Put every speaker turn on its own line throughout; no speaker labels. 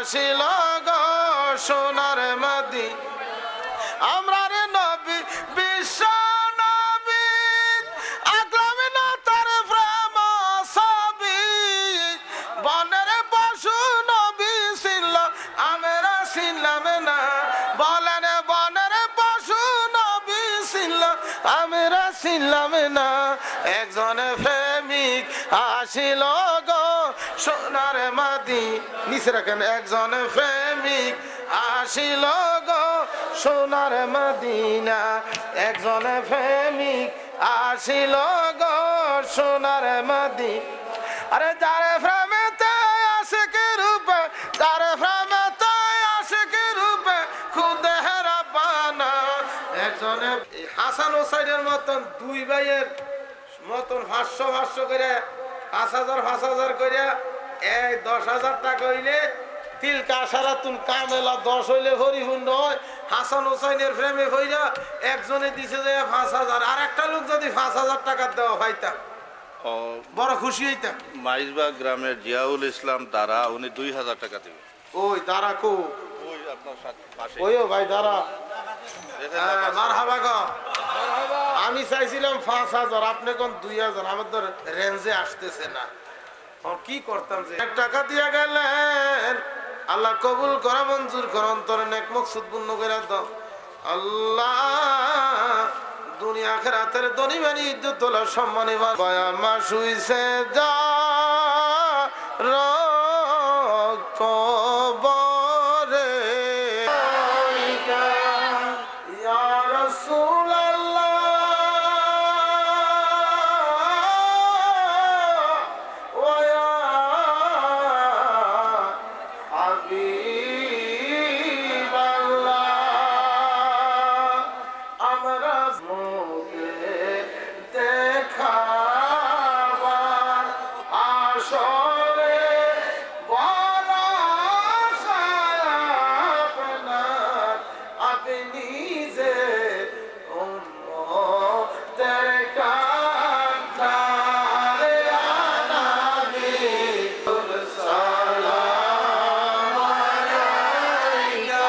আসিল গো সোনার মাদি আমরা রে নবী বিশ্ব নবী আকলামে না তার প্রেম ছবি বনের পশু নবী ছিল আমরা ছিলাম না বলেন বনের পশু নবী ছিল আমরা ছিলাম না একজন প্রেমিক আসিল গো সোনার মাদি নিচে রাখেন একজন প্রেমিক আসিল গো সোনার মদিনা একজন প্রেমিক আসিল গো সোনার মদি আরে যার প্রেমেতে আশিক রূপে যার প্রেমেতে আশিক রূপে খুদে রাব্বানা একজন হাসান হোসেনের মতন দুই ভাইয়ের মতন 500 করে 5000 করে এই 10,000 টাকা হইলে তিলকা আশারাতুন কামেলা 10 হইলে হরিপূর্ণ হয় হাসান হোসেনের প্রেমে হইরা একজনে দিছে যে 5,000 আর একটা লোক যদি 5,000 টাকা দেওয়া পাইতা বড় খুশি হইতাম
মাইজবাগ গ্রামের জিয়াউল ইসলাম দারা উনি 2,000 টাকা দিবেন
ওই দারা কো
ওই আপনার পাশে
ওইও ভাই দারা মারহাবা গো আমি চাইছিলাম 5,000 আপনি কোন 2,000 আমাদের রেঞ্জে আসতেছে না কি করতাম যে 1 টাকা দিয়া গেলেন আল্লাহ কবুল করা মঞ্জুর কর অন্তরে নেক মকসুদ পূর্ণ করে দাও আল্লাহ দুনিয়া আখিরাতের ধনী মানি ইজ্জত তোলা সম্মানী বাবা শুইছে যা কবরে ইয়া রাসূলুল্লাহ ওয়া ইয়া হাবিবাল্লাহ আমরা মুখে দেখাবার আসরে বলা আপনার আপনি যে উম্মতের কান্তারে আনাবি সালাম আলাইকা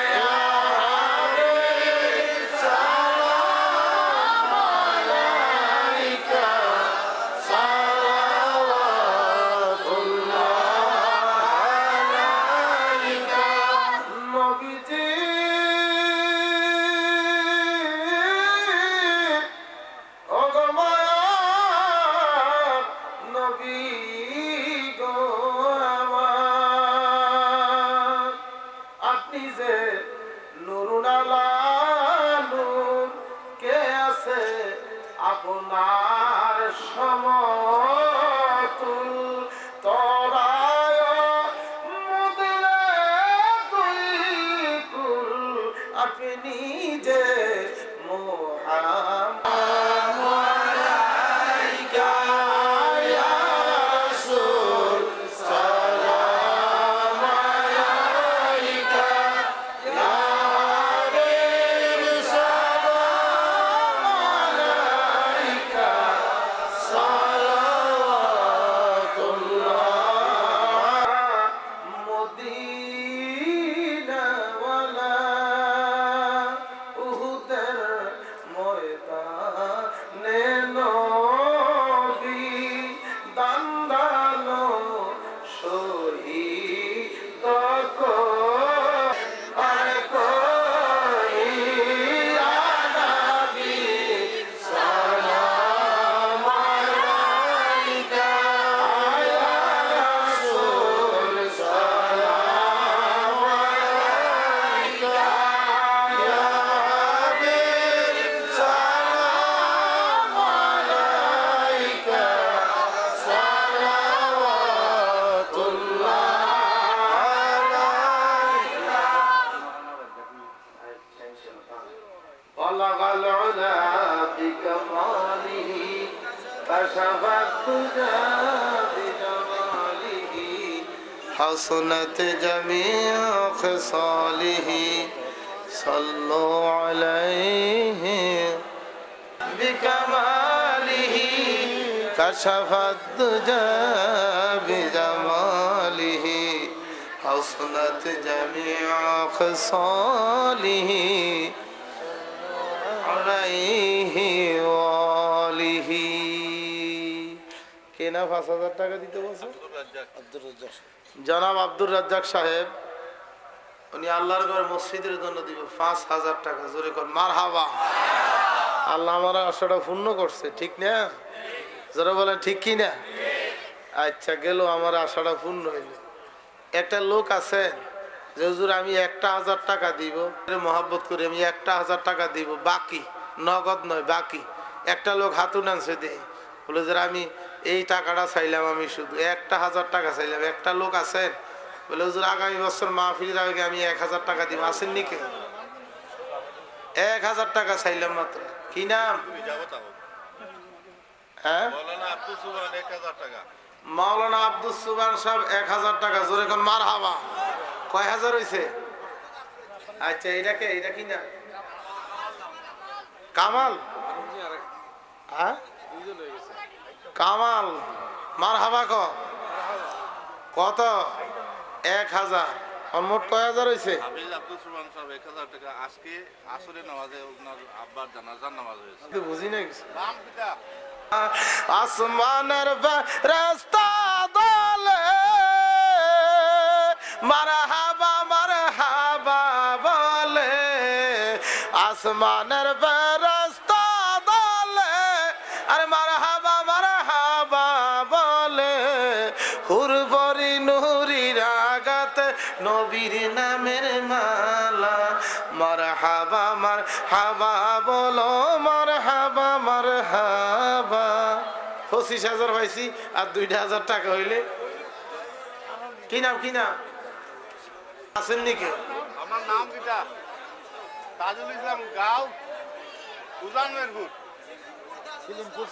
ইয়া হাবিব সালাম আলাইকা সালাওয়াতুল্লাহ আলাইকা নবীজি ওগো মায়ার নবী গো আমার আপনি যে নুরুন আলা নূর কে আছে আপনার সমতুল তরায় মুদিলে তুই কুল আপনি যে মুহাম্মদ আলাইকা ইয়া রাসূল সালাম আলাইকা ইয়া হাবিব সালাম আলাইকা সালাওয়াতুল্লাহ মদিনাওয়ালা উহুদের ময়দানে নবী দান্দানো শহীদ আর কইয়া নবী সালাম আলাইকা ইয়া রাসূল সালাম আলাইকা ইয়া হাবিব সালাম আলাইকা সালাওয়াতুল্লাহ আলাইকা بلغ العلا بكماله كشف الدجى بجماله حسنت جميع خصاله صلوا عليه بكماله كشف الدجى بجماله حسنت جميع خصاله عليه وآله কেনা 5000 টাকা দিতে বলছে জনাব আব্দুর রাজ্জাক সাহেব উনি আল্লাহর ঘর মসজিদের জন্য দিব 5000 টাকা জোরে কোন মারহাবা আল্লাহ আমার আশাটা পূর্ণ করছে ঠিক না যারা বলেন ঠিক কি না আচ্ছা গেল আমার আশাটা পূর্ণ হইল একটা লোক আছে যে হুজুর আমি 1000 টাকা দিব মহব্বত করে আমি 1000 টাকা দিব বাকি নগদ নয় বাকি একটা লোক হাতু নানছে দেয় বলে যে আমি এই টাকাটা চাইলাম আমি শুধু 1000 টাকা চাইলাম একটা লোক আছেন বলে হুজুর আগামী বছর মাহফিলের আগে আমি 1000 টাকা দিব আছেন নি কে 1000 টাকা চাইলাম মাত্র কি নাম হ্যাঁ মাওলানা আব্দুল সুবহান সাহেব 1000 টাকা জোরে কোন মারহাবা কয় হাজার হইছে আচ্ছা এটা কি না কামাল হ্যাঁ কামাল মারহাবা কত 1000 মোট কয় হাজার হইছে বুঝি না আসমানের রাস্তা দলে মারহাবা মারহাবা বলে আসমানের রাস্তা দলে আরে মারহাবা মারহাবা বলে হুরবরি নুরি রাগাত নবীর নামের মালা মারহাবা মারহাবা বলো মারহাবা মারহাবা 25000 পাইছি আর 2000 টাকা হইলে কি নাম আছেন নাকি
আমার নাম কিটা তাজুল ইসলাম গাঁও উজানমেরপুর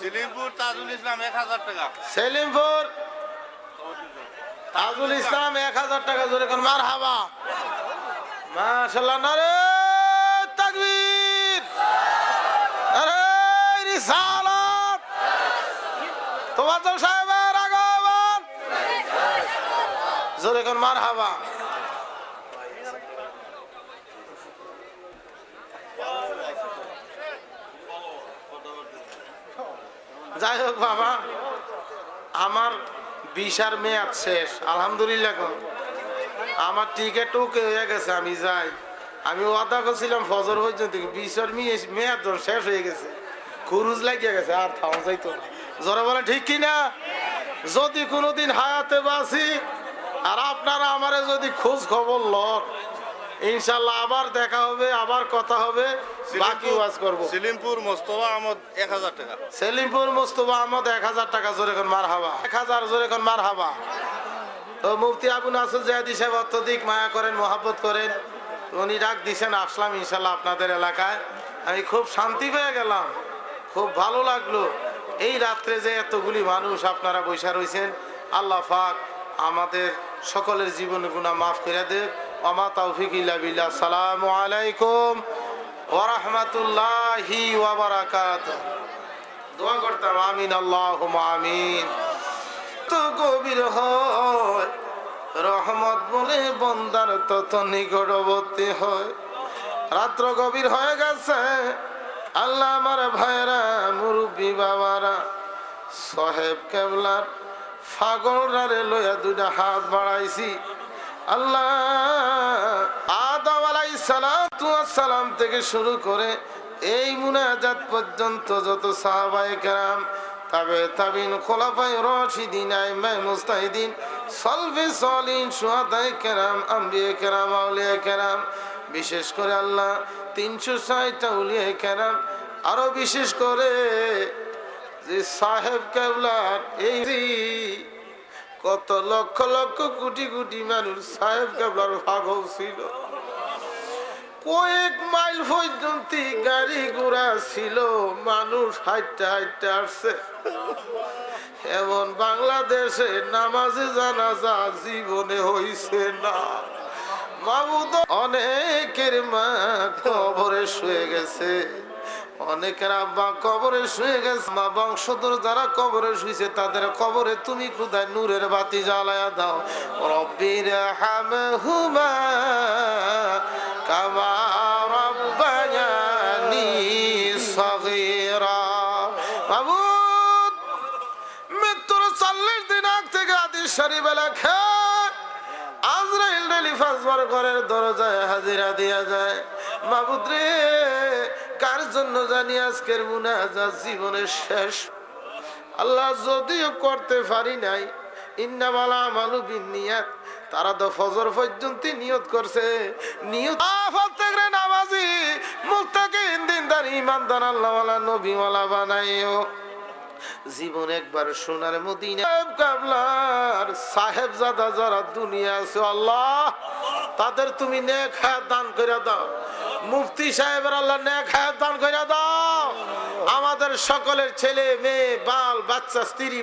সেলিমপুর তাজুল ইসলাম 1000 টাকা
সেলিমপুর তাজুল ইসলাম 1000 টাকা জোরে কোন মারহাবা মাশাআল্লাহ নারে তাকবীর নারে রিসালাত তোয়াজ্জল সাহেবের আগমন জোরে কোন মারহাবা যাই হোক বাবা আমার ভিসার মেয়াদ শেষ আলহামদুলিল্লাহ আমার টিকিট ওকে হয়ে গেছে আমি যাই আমি ওয়াদা করছিলাম ফজর পর্যন্ত ভিসার মেয়াদ শেষ হয়ে গেছে খুরুজ লাগিয়ে গেছে আর থাও যাইতো না জোরে বলে ঠিক কিনা যদি কোনোদিন হায়াতে বাঁচি আর আপনারা আমারে যদি খোঁজ খবর লন ইনশাআল্লাহ আবার দেখা হবে আবার কথা হবে বাকি ওয়াজ করব
সেলিমপুর মোস্তফা আহমদ 1000 টাকা
সেলিমপুর মোস্তফা আহমদ 1000 টাকা জোরে কোন মারহাবা 1000 জোরে কোন মারহাবা তো মুফতি আবু নাসর জাহেদি সাহেব অত্যধিক মায়া করেন মহব্বত করেন উনি ডাক দিয়েছেন আসলাম ইনশাআল্লাহ আপনাদের এলাকায় আমি খুব শান্তি পেয়ে গেলাম খুব ভালো লাগলো এই রাত্রে যে এতগুলি মানুষ আপনারা বৈশা রয়েছেন আল্লাহ পাক আমাদের সকলের জীবন গুনাহ মাফ করে দেব ওমা তৌফিক ইল্লা বিল্লাহ আসসালামু আলাইকুম ওয়া রাহমাতুল্লাহি ওয়া বারাকাতুহু দোয়া করতাম আমিন আল্লাহুম্মা আমিন তো গভীর হয় রহমত বলে বন্দার তত নিকটবর্তী হয় রাত্র গভীর হয়ে গেছে আল্লাহ আমার ভাইরা মুরব্বী বাবারা সাহেব কেবলার ফাগলরা রে লইয়া দুইটা হাত বাড়াইছি আল্লাহ আদম আলাইহিস সালাম থেকে শুরু করে এই মুনাজাত পর্যন্ত যত সাহাবায়ে কেরাম তাবে তাবিন খোলাফায়ে রাশিদিন আইম্মায়ে মুজতাহিদিন সালফে সালিহিন শুহাদায়ে কেরাম আম্বিয়ায়ে কেরাম আউলিয়ায়ে কেরাম বিশেষ করে আল্লাহ 360টা আউলিয়ায়ে কেরাম আরো বিশেষ করে যে সাহেব কেবলার এই কত লক্ষ লক্ষ কোটি কোটি মানুষ সাহেব কেবলার পাগল ছিল কয়েক মাইল পর্যন্ত গাড়ি ঘোড়া ছিল মানুষ হাইটে হাইটে আসছে এমন বাংলাদেশে নামাজে জানাজা জীবনে হইছে না মাবুদ অনেকের মা কবরে শুয়ে গেছে অনেকের আব্বা কবরে শুয়ে গেছে, মা বংশধর যারা কবরে শুয়েছে তাদের কবরে তুমি খুদায় নূরের বাতি জ্বালায়া দাও। রব্বির হামহুমা কামা রাব্বায়ানি সগীরা। মাবুদ, মৃত্যুর 40 দিন আগ থেকে হাদিস শরীফে লেখা আজরাইল ডেলি ফাজবার ঘরের দরজায় হাজিরা দিয়া যায়। মাবুদ রে, কার জন্য জানি আজকের মুনাজাত জীবনের শেষ। আল্লাহ যদিও করতে পারি নাই, ইন্নামাল আমালু বিন্নিয়াত, তারা তো ফজর পর্যন্ত নিয়ত করছে। নিয়ত প্রত্যেকরে নামাজি মুত্তাকিন দিনদার ঈমানদার আল্লাহওয়ালা নবীওয়ালা বানাইও। জীবন একবার সোনার মদিনা কাবলার সাহেবজাদা যারা দুনিয়া আছে আল্লাহ তাদের তুমি নেক হায়াত দান করে দাও। মুফতি সাহেবের আল্লাহ নেক হায়াত দান করে দাও। আমাদের সকলের ছেলে মেয়ে বাল বাচ্চা স্ত্রী